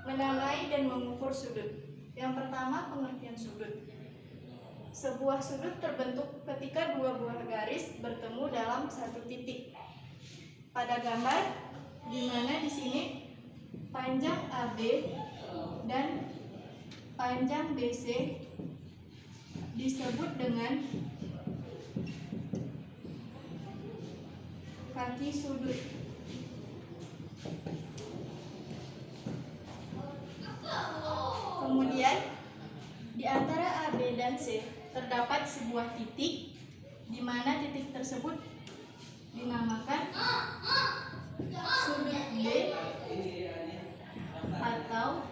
Menamai dan mengukur sudut. Yang pertama, pengertian sudut. Sebuah sudut terbentuk ketika dua buah garis bertemu dalam satu titik. Pada gambar, di mana di sini panjang AB dan panjang BC disebut dengan kaki sudut. Kemudian, di antara AB dan C terdapat sebuah titik, di mana titik tersebut dinamakan sudut D atau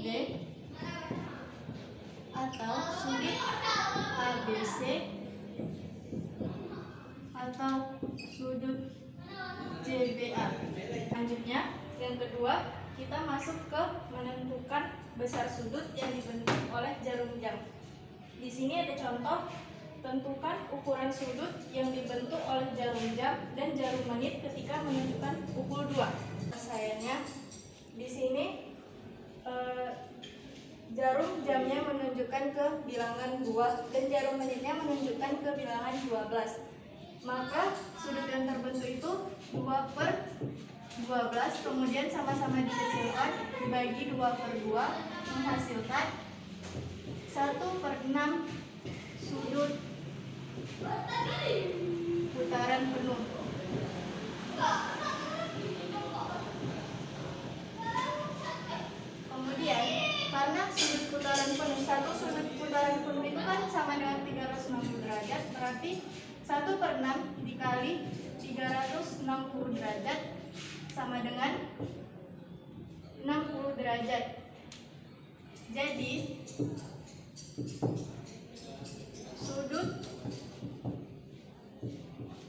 D atau sudut ABC atau sudut JBA. Selanjutnya, yang kedua, kita masuk ke menentukan besar sudut yang dibentuk oleh jarum jam. Di sini ada contoh, tentukan ukuran sudut yang dibentuk oleh jarum jam dan jarum menit ketika menunjukkan pukul 2. Sayangnya di sini jarum jamnya menunjukkan ke bilangan 2 dan jarum menitnya menunjukkan ke bilangan 12. Maka sudut yang terbentuk itu 2/12, kemudian sama-sama dikecilkan, dibagi 2/2, menghasilkan 1/6 sudut putaran penuh. Kemudian, karena sudut putaran penuh, satu sudut putaran penuh itu kan sama dengan 360 derajat, berarti 1/6 dikali 360 derajat sama dengan 60 derajat. Jadi sudut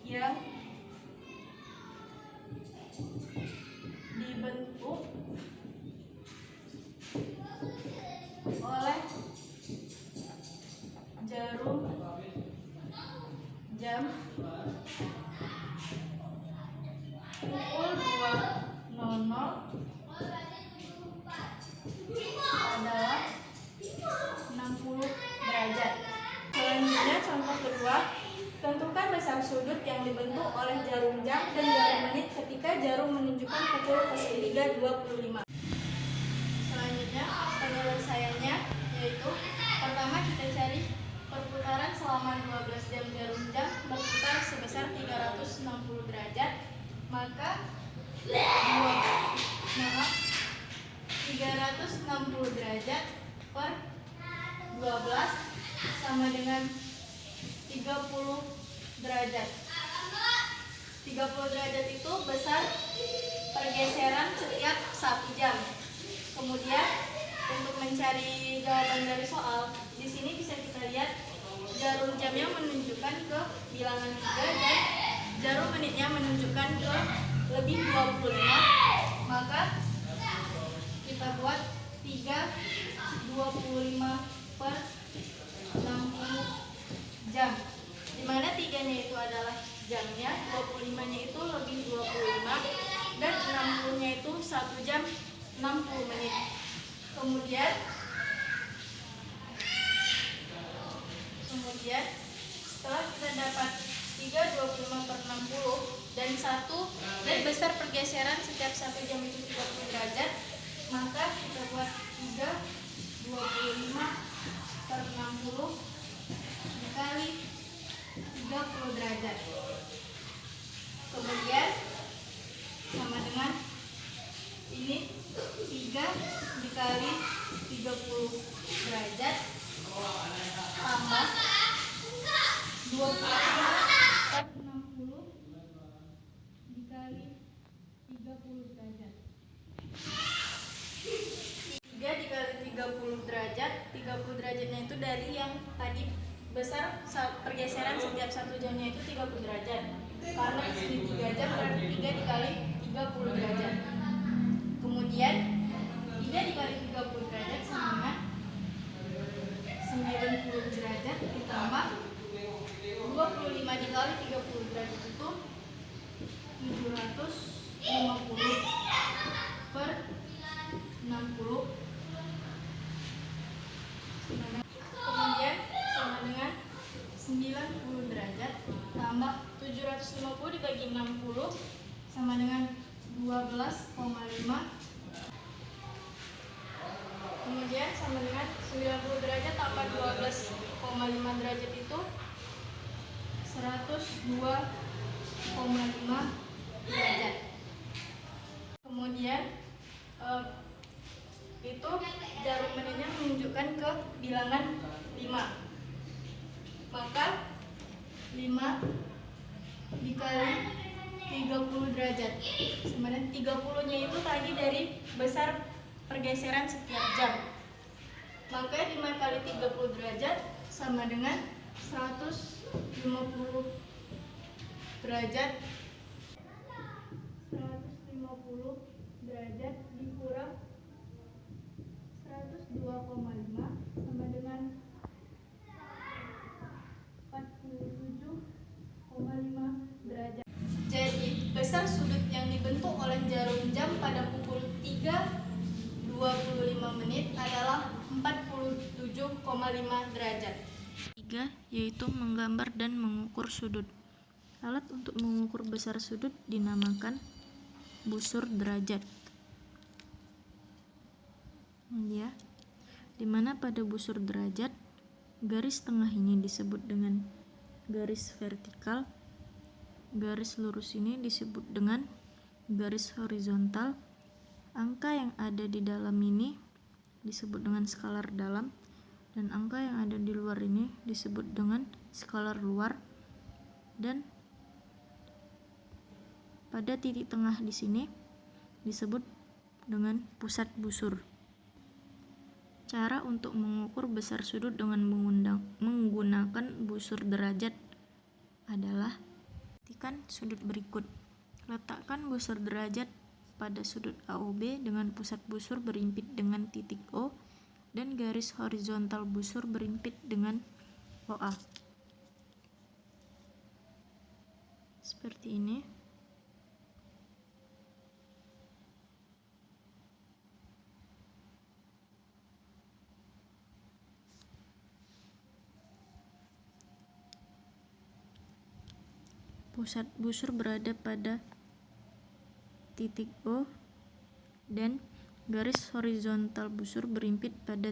yang dibentuk oleh jarum jam pukul 2.00 adalah 60 derajat. Selanjutnya, contoh kedua, tentukan besar sudut yang dibentuk oleh jarum jam dan jarum menit ketika jarum menunjukkan pukul 03.25. Selanjutnya, penyelesaiannya yaitu pertama kita cari perputaran selama 12 jam jarum jam berputar sebesar 360 derajat, maka 360 derajat per 12 sama dengan 30 derajat. 30 derajat itu besar pergeseran setiap 1 jam. Kemudian untuk mencari jawaban dari soal, di sini bisa kita lihat jarum jamnya menunjukkan ke bilangan 3 dan jarum menitnya menunjukkan ke lebih 25. Maka kita buat 3/25 per 60 jam, dimana 3-nya itu adalah jamnya, 25-nya itu lebih 25, dan 60-nya itu 1 jam 60 menit. Kemudian setelah kita dapat 3/25 per 60 dan besar pergeseran setiap 1 jam itu 30 derajat, maka kita buat 3/25 per 60 dikali 30 derajat. Kemudian sama dengan ini 3 dikali 30 derajat tambah 25 per 60 dikali 30 derajat. 3 dikali 30 derajat, 30 derajatnya itu dari yang tadi besar pergeseran setiap 1 jamnya itu 30 derajat. Karena di sini 3 jam berarti 3 dikali 30 derajat. Kemudian 3 dikali 30 derajat sama dengan 90 derajat ditambah 25 dikali 30 derajat itu 750 per sama dengan 12,5. Kemudian sama dengan 90 derajat tambah 12,5 derajat itu 102,5 derajat. Kemudian itu jarum menitnya menunjukkan ke bilangan 5. Maka 5 dikali 30 derajat sama dengan 30-nya itu tadi dari besar pergeseran setiap jam. Maka 5 kali 30 derajat sama dengan 150 derajat. 150 derajat dikurang 102,5 sama dengan 47,5 derajat. Jadi, besar sudut yang dibentuk oleh jarum jam pada pukul 3.25 menit adalah 47,5 derajat. 3. Yaitu menggambar dan mengukur sudut. Alat untuk mengukur besar sudut dinamakan busur derajat. Ya, dimana pada busur derajat garis tengah ini disebut dengan garis vertikal, garis lurus ini disebut dengan garis horizontal, angka yang ada di dalam ini disebut dengan skalar dalam, dan angka yang ada di luar ini disebut dengan skalar luar, dan pada titik tengah di sini disebut dengan pusat busur. Cara untuk mengukur besar sudut dengan menggunakan busur derajat adalah: perhatikan sudut berikut. Letakkan busur derajat pada sudut AOB dengan pusat busur berimpit dengan titik O dan garis horizontal busur berimpit dengan OA. Seperti ini. Pusat busur berada pada titik O dan garis horizontal busur berimpit pada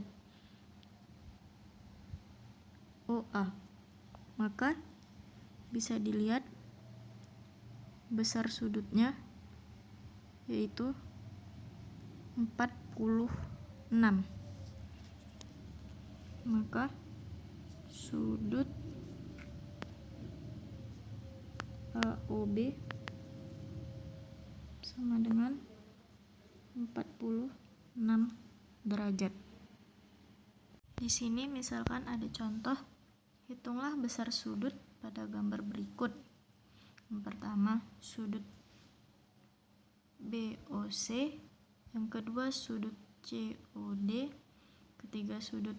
OA. Maka bisa dilihat besar sudutnya yaitu 46. Maka sudut AOB sama dengan 46 derajat. Di sini misalkan ada contoh, hitunglah besar sudut pada gambar berikut. Yang pertama sudut BOC, yang kedua sudut COD, ketiga sudut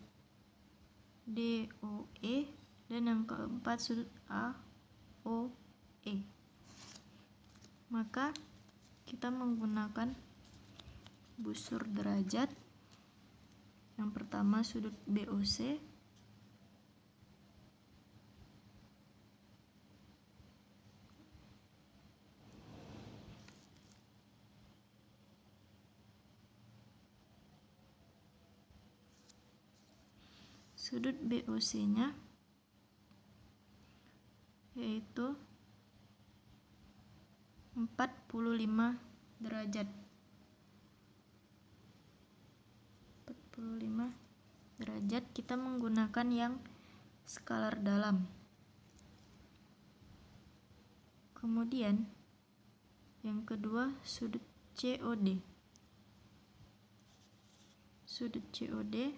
DOE, dan yang keempat sudut AOE. Maka kita menggunakan busur derajat. Yang pertama sudut BOC, sudut BOC-nya yaitu 45 derajat. 45 derajat kita menggunakan yang skalar dalam. Kemudian yang kedua sudut COD. Sudut COD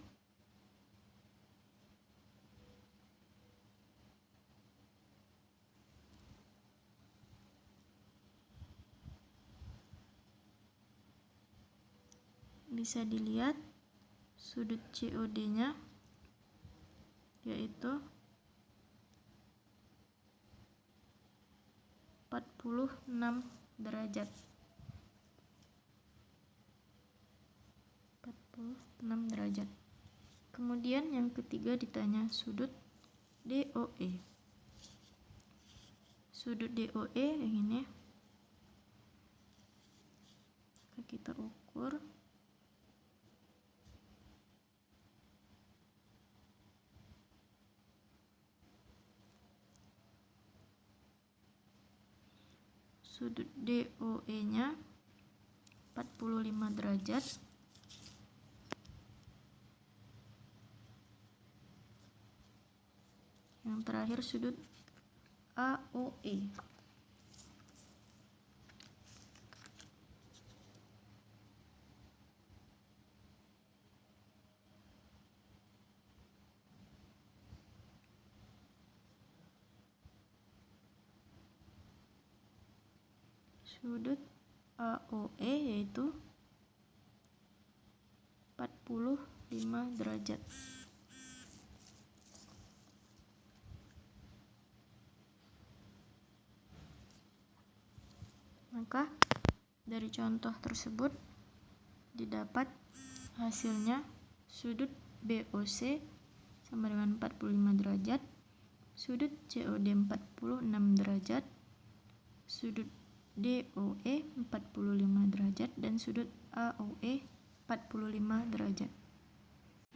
bisa dilihat sudut COD-nya yaitu 46 derajat. 46 derajat. Kemudian yang ketiga ditanya sudut DOE. Sudut DOE yang ini Kita ukur. Sudut DOE-nya 45 derajat. Yang terakhir sudut AOE. Sudut AOE yaitu 45 derajat. Maka dari contoh tersebut didapat hasilnya sudut BOC sama dengan 45 derajat, sudut COD 46 derajat, sudut DOE 45 derajat, dan sudut AOE 45 derajat.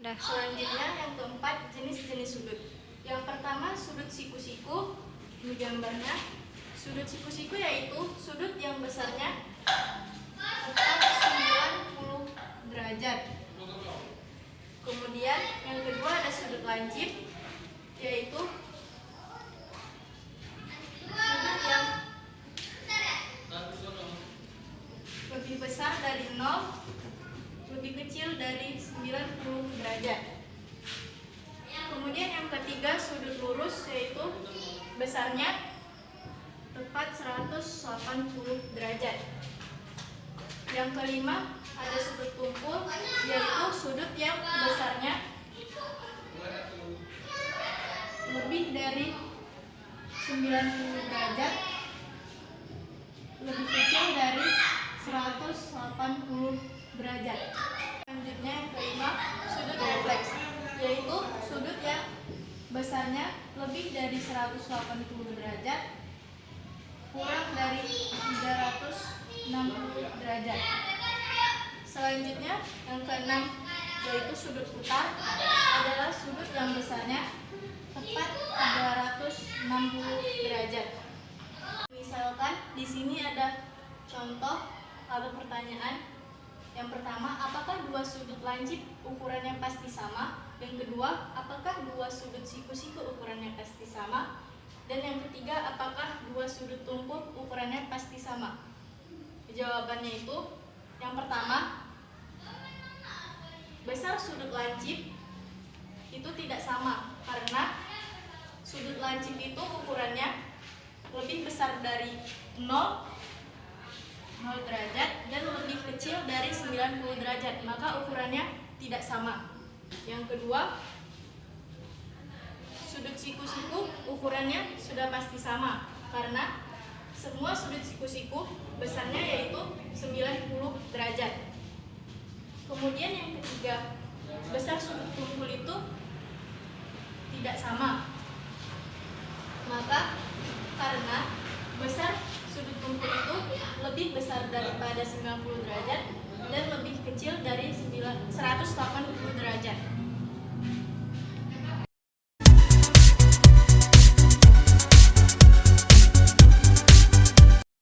Nah, selanjutnya yang keempat, jenis-jenis sudut. Yang pertama, sudut siku-siku. Ini gambarnya. Sudut siku-siku yaitu sudut yang besarnya tepat 90 derajat. Kemudian yang kedua ada sudut lancip, yaitu sudut yang lebih besar dari 0, lebih kecil dari 90 derajat. Kemudian yang ketiga sudut lurus, yaitu besarnya tepat 180 derajat. Yang kelima ada sudut tumpul, yaitu sudut yang besarnya lebih dari 90 derajat, lebih kecil dari 180 derajat. Selanjutnya yang kelima, sudut refleks, yaitu sudut yang besarnya lebih dari 180 derajat, kurang dari 360 derajat. Selanjutnya yang keenam, yaitu sudut putar, adalah sudut yang besarnya tepat 360 derajat. Misalkan di sini ada contoh atau pertanyaan. Yang pertama, apakah dua sudut lancip ukurannya pasti sama? Yang kedua, apakah dua sudut siku-siku ukurannya pasti sama? Dan yang ketiga, apakah dua sudut tumpul ukurannya pasti sama? Jawabannya itu, yang pertama, besar sudut lancip itu tidak sama, karena sudut lancip itu ukurannya lebih besar dari 0 derajat dan lebih kecil dari 90 derajat, maka ukurannya tidak sama. Yang kedua, sudut siku-siku ukurannya sudah pasti sama, karena semua sudut siku-siku besarnya yaitu 90 derajat. Kemudian yang ketiga, besar sudut tumpul itu tidak sama, maka karena besar sudut tumpul itu lebih besar daripada 90 derajat dan lebih kecil dari 180 derajat.